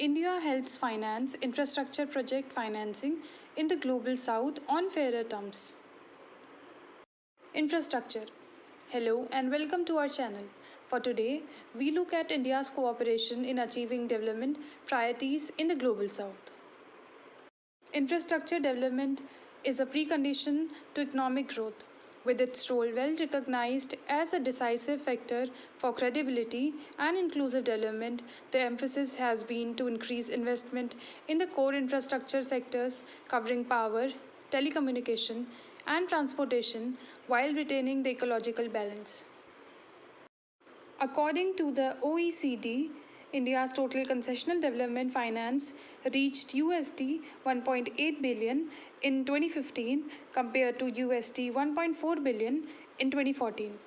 India helps finance infrastructure project financing in the global south on fairer terms. Infrastructure. Hello and welcome to our channel. For today, we look at India's cooperation in achieving development priorities in the global south. Infrastructure development is a precondition to economic growth, with its role well recognized as a decisive factor for credibility and inclusive development. The emphasis has been to increase investment in the core infrastructure sectors covering power, telecommunication, and transportation while retaining the ecological balance. According to the OECD, India's total concessional development finance reached USD 1.8 billion in 2015 compared to USD 1.4 billion in 2014.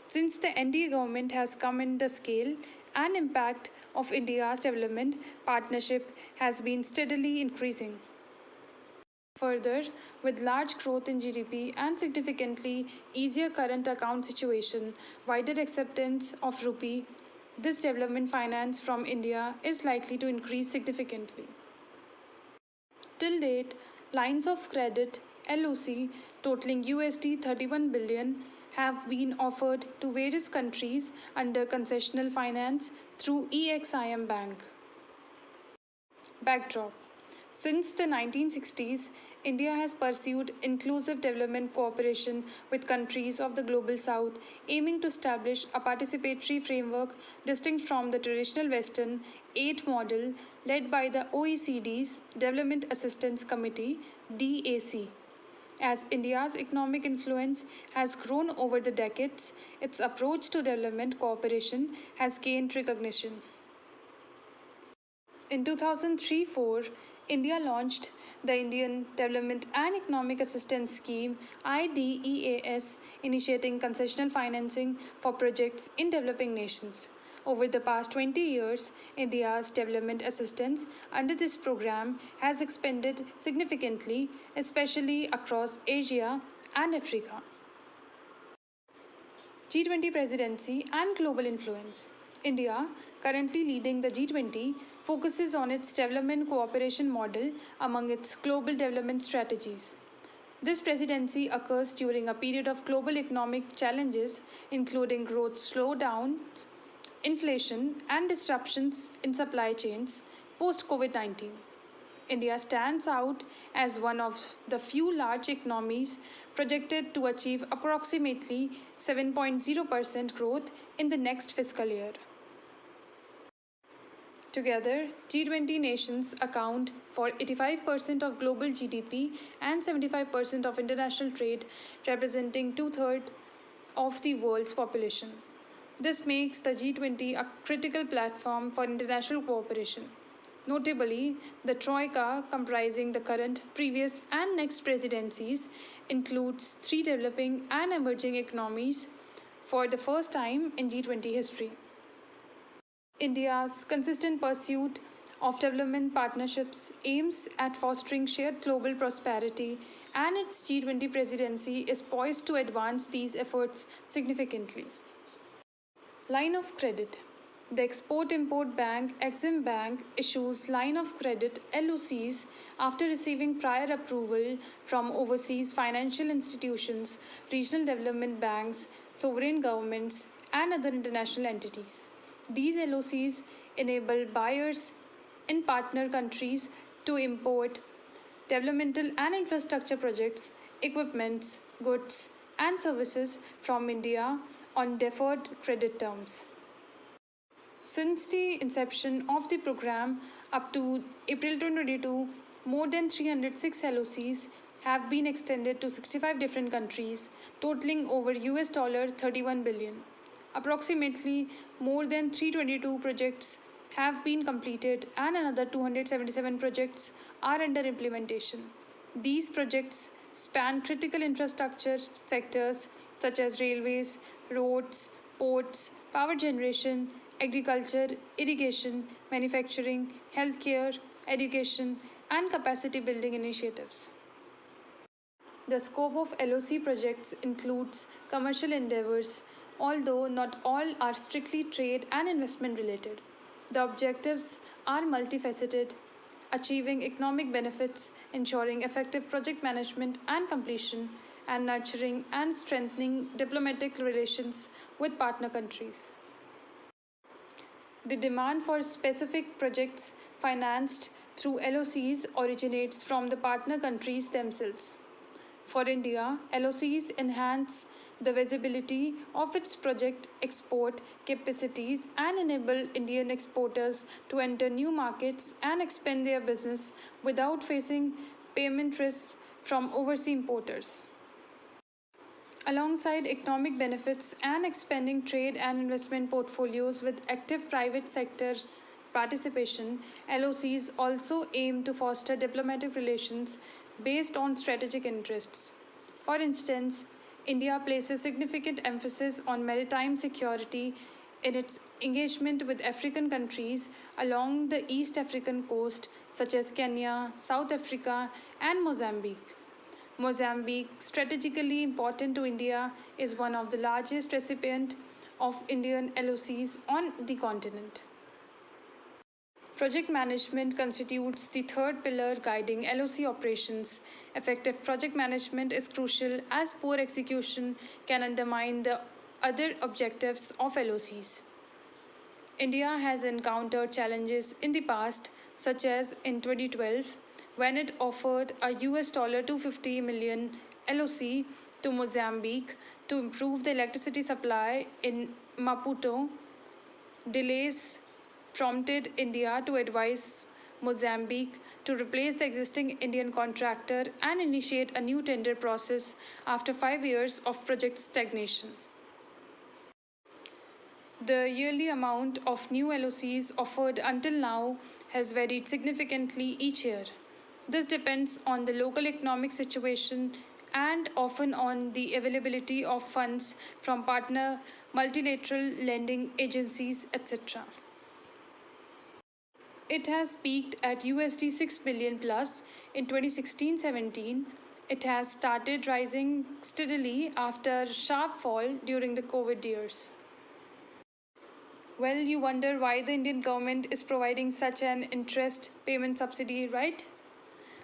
Since the NDA government has come in, the scale and impact of India's development partnership has been steadily increasing. Further, with large growth in GDP and significantly easier current account situation, wider acceptance of rupee, this development finance from India is likely to increase significantly. Till date, lines of credit (LOC) totaling USD 31 billion have been offered to various countries under concessional finance through EXIM Bank. Backdrop. Since the 1960s, India has pursued inclusive development cooperation with countries of the Global South, aiming to establish a participatory framework distinct from the traditional Western aid model led by the OECD's Development Assistance Committee (DAC). As India's economic influence has grown over the decades, its approach to development cooperation has gained recognition. In 2003-04, India launched the Indian Development and Economic Assistance Scheme (IDEAS), initiating concessional financing for projects in developing nations. Over the past 20 years, India's development assistance under this program has expanded significantly, especially across Asia and Africa. G20 presidency and global influence. India, currently leading the G20, focuses on its development cooperation model among its global development strategies. This presidency occurs during a period of global economic challenges, including growth slowdowns, inflation, and disruptions in supply chains post-COVID-19. India stands out as one of the few large economies projected to achieve approximately 7.0% growth in the next fiscal year. Together, G20 nations account for 85% of global GDP and 75% of international trade, representing two-thirds of the world's population. This makes the G20 a critical platform for international cooperation. Notably, the Troika, comprising the current, previous, and next presidencies, includes 3 developing and emerging economies for the first time in G20 history. India's consistent pursuit of development partnerships aims at fostering shared global prosperity, and its G20 presidency is poised to advance these efforts significantly. Line of credit. The Export-Import Bank (Exim Bank) issues line of credit (LOCs) after receiving prior approval from overseas financial institutions, regional development banks, sovereign governments, and other international entities. These LOCs enable buyers in partner countries to import developmental and infrastructure projects, equipments, goods, and services from India on deferred credit terms. Since the inception of the program up to April 2022, more than 306 LOCs have been extended to 65 different countries, totaling over $31 billion. Approximately more than 322 projects have been completed and another 277 projects are under implementation. These projects span critical infrastructure sectors such as railways, roads, ports, power generation, agriculture, irrigation, manufacturing, healthcare, education, and capacity building initiatives. The scope of LOC projects includes commercial endeavors, although not all are strictly trade and investment related. The objectives are multifaceted, achieving economic benefits, ensuring effective project management and completion, and nurturing and strengthening diplomatic relations with partner countries. The demand for specific projects financed through LOCs originates from the partner countries themselves. For India, LOCs enhance the visibility of its project export capacities and enable Indian exporters to enter new markets and expand their business without facing payment risks from overseas importers. Alongside economic benefits and expanding trade and investment portfolios with active private sector participation, LOCs also aim to foster diplomatic relations based on strategic interests. For instance, India places significant emphasis on maritime security in its engagement with African countries along the East African coast, such as Kenya, South Africa, and Mozambique. Mozambique, strategically important to India, is one of the largest recipients of Indian LOCs on the continent. Project management constitutes the third pillar guiding LOC operations. Effective project management is crucial as poor execution can undermine the other objectives of LOCs. India has encountered challenges in the past, such as in 2012 when it offered a $250 million LOC to Mozambique to improve the electricity supply in Maputo. Delays prompted India to advise Mozambique to replace the existing Indian contractor and initiate a new tender process after 5 years of project stagnation. The yearly amount of new LOCs offered until now has varied significantly each year. This depends on the local economic situation and often on the availability of funds from partner multilateral lending agencies, etc. It has peaked at $6 billion plus in 2016-17. It has started rising steadily after a sharp fall during the COVID years. Well, you wonder why the Indian government is providing such an interest payment subsidy, right?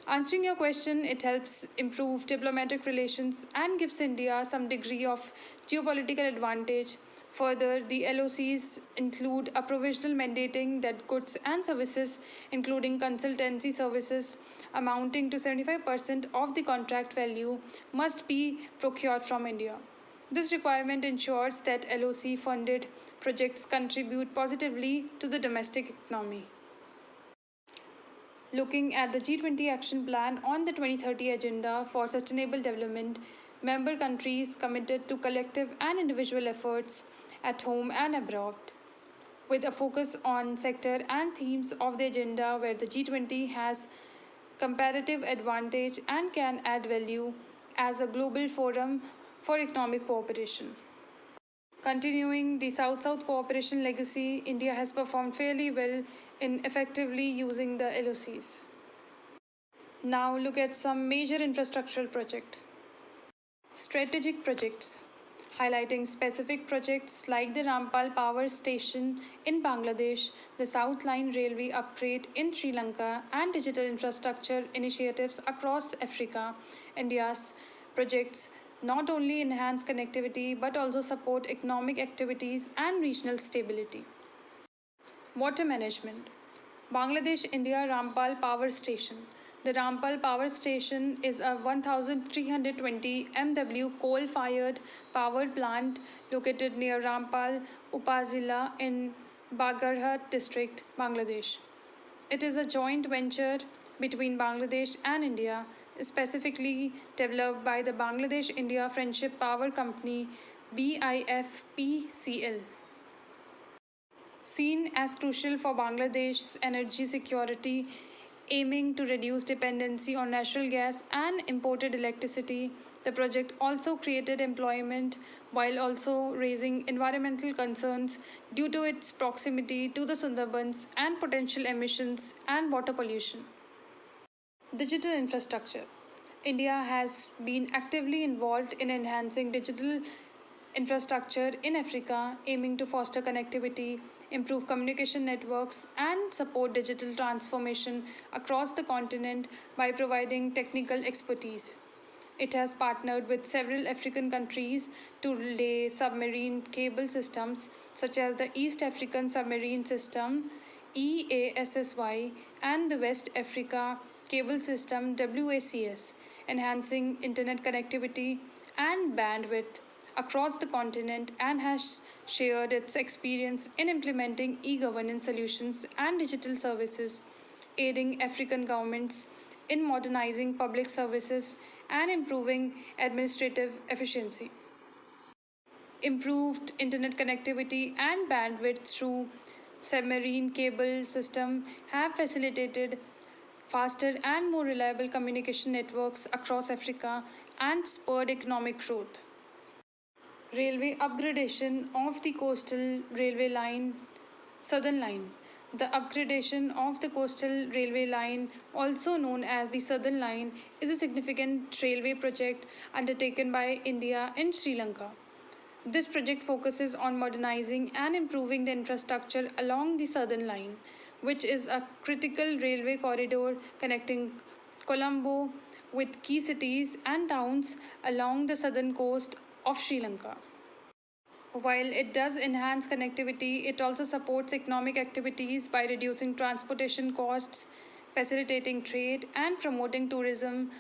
Answering your question, it helps improve diplomatic relations and gives India some degree of geopolitical advantage. Further, the LOCs include a provisional mandating that goods and services, including consultancy services, amounting to 75% of the contract value, must be procured from India. This requirement ensures that LOC funded projects contribute positively to the domestic economy. Looking at the G20 Action Plan on the 2030 Agenda for Sustainable Development, member countries committed to collective and individual efforts at home and abroad, with a focus on sector and themes of the agenda where the G20 has comparative advantage and can add value as a global forum for economic cooperation. Continuing the South-South cooperation legacy, India has performed fairly well in effectively using the LOCs. Now look at some major infrastructural projects. Strategic projects, highlighting specific projects like the Rampal Power Station in Bangladesh, the South Line Railway upgrade in Sri Lanka, and digital infrastructure initiatives across Africa. India's projects not only enhance connectivity but also support economic activities and regional stability. Water management. Bangladesh India Rampal Power Station. The Rampal Power Station is a 1320 MW coal-fired power plant located near Rampal, Upazila in Bagarhat district, Bangladesh. It is a joint venture between Bangladesh and India, specifically developed by the Bangladesh India Friendship Power Company BIFPCL. Seen as crucial for Bangladesh's energy security, aiming to reduce dependency on natural gas and imported electricity, the project also created employment while also raising environmental concerns due to its proximity to the Sundarbans and potential emissions and water pollution. Digital infrastructure. India has been actively involved in enhancing digital infrastructure in Africa, aiming to foster connectivity, improve communication networks, and support digital transformation across the continent by providing technical expertise. It has partnered with several African countries to lay submarine cable systems such as the East African Submarine System EASSY and the West Africa Cable System WACS, enhancing internet connectivity and bandwidth across the continent, and has shared its experience in implementing e-governance solutions and digital services, aiding African governments in modernizing public services and improving administrative efficiency. Improved internet connectivity and bandwidth through submarine cable system have facilitated faster and more reliable communication networks across Africa and spurred economic growth. Railway upgradation of the coastal railway line, Southern Line. The upgradation of the coastal railway line, also known as the Southern Line, is a significant railway project undertaken by India in Sri Lanka. This project focuses on modernizing and improving the infrastructure along the Southern Line, which is a critical railway corridor connecting Colombo with key cities and towns along the southern coast of Sri Lanka. While it does enhance connectivity, it also supports economic activities by reducing transportation costs, facilitating trade, and promoting tourism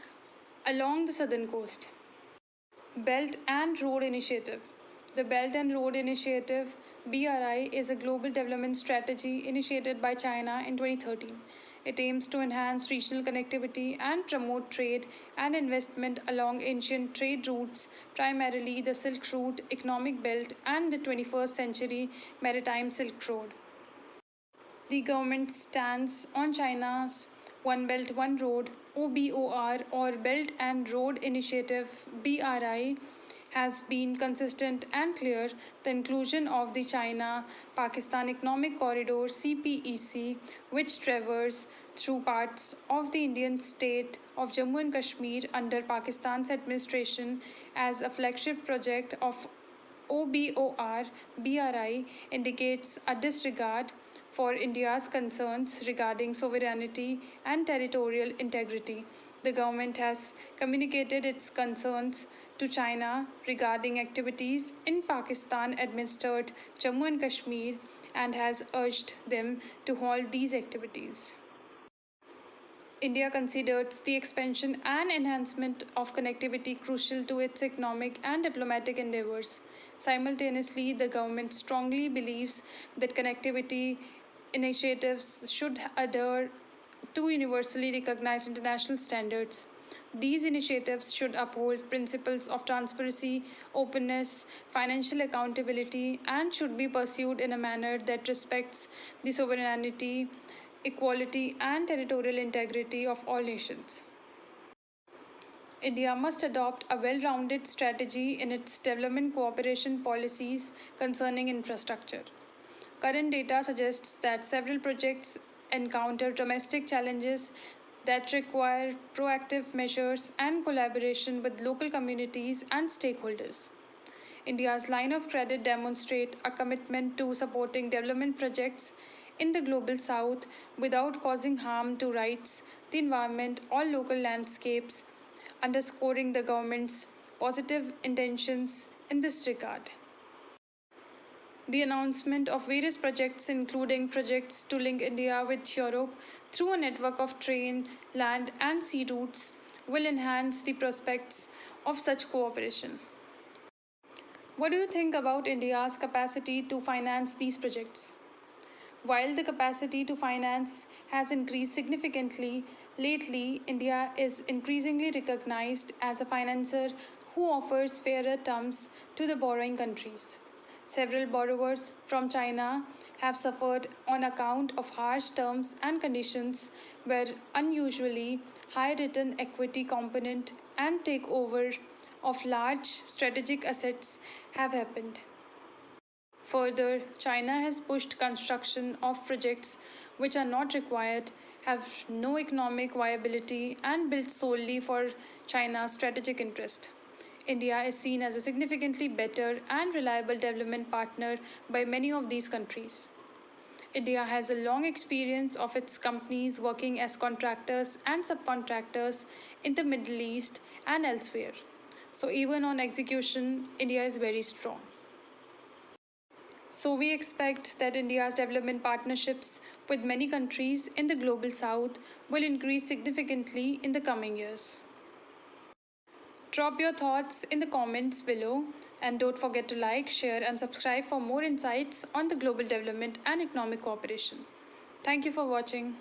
along the southern coast. Belt and Road Initiative. The Belt and Road Initiative BRI is a global development strategy initiated by China in 2013. It aims to enhance regional connectivity and promote trade and investment along ancient trade routes, primarily the Silk Route economic belt and the 21st century maritime Silk Road. The government stands on China's One Belt One Road OBOR or Belt and Road Initiative BRI has been consistent and clear. The inclusion of the China Pakistan Economic Corridor CPEC, which traverses through parts of the Indian state of Jammu and Kashmir under Pakistan's administration as a flagship project of OBOR BRI, indicates a disregard for India's concerns regarding sovereignty and territorial integrity. The government has communicated its concerns to China regarding activities in Pakistan administered Jammu and Kashmir and has urged them to halt these activities. India considers the expansion and enhancement of connectivity crucial to its economic and diplomatic endeavors. Simultaneously, the government strongly believes that connectivity initiatives should adhere to universally recognized international standards. These initiatives should uphold principles of transparency, openness, financial accountability, and should be pursued in a manner that respects the sovereignty, equality, and territorial integrity of all nations. India must adopt a well rounded strategy in its development cooperation policies concerning infrastructure. Current data suggests that several projects encounter domestic challenges that require proactive measures and collaboration with local communities and stakeholders. India's line of credit demonstrates a commitment to supporting development projects in the global south without causing harm to rights, the environment, or local landscapes, underscoring the government's positive intentions in this regard. The announcement of various projects, including projects to link India with Europe through a network of train, land, and sea routes, will enhance the prospects of such cooperation. What do you think about India's capacity to finance these projects? While the capacity to finance has increased significantly lately, India is increasingly recognized as a financier who offers fairer terms to the borrowing countries. Several borrowers from China have suffered on account of harsh terms and conditions where unusually high return equity component and takeover of large strategic assets have happened. Further, China has pushed construction of projects which are not required, have no economic viability, and built solely for China's strategic interest. India is seen as a significantly better and reliable development partner by many of these countries. India has a long experience of its companies working as contractors and subcontractors in the Middle East and elsewhere. So, even on execution, India is very strong. So, we expect that India's development partnerships with many countries in the global south will increase significantly in the coming years. Drop your thoughts in the comments below and don't forget to like, share, and subscribe for more insights on the global development and economic cooperation. Thank you for watching.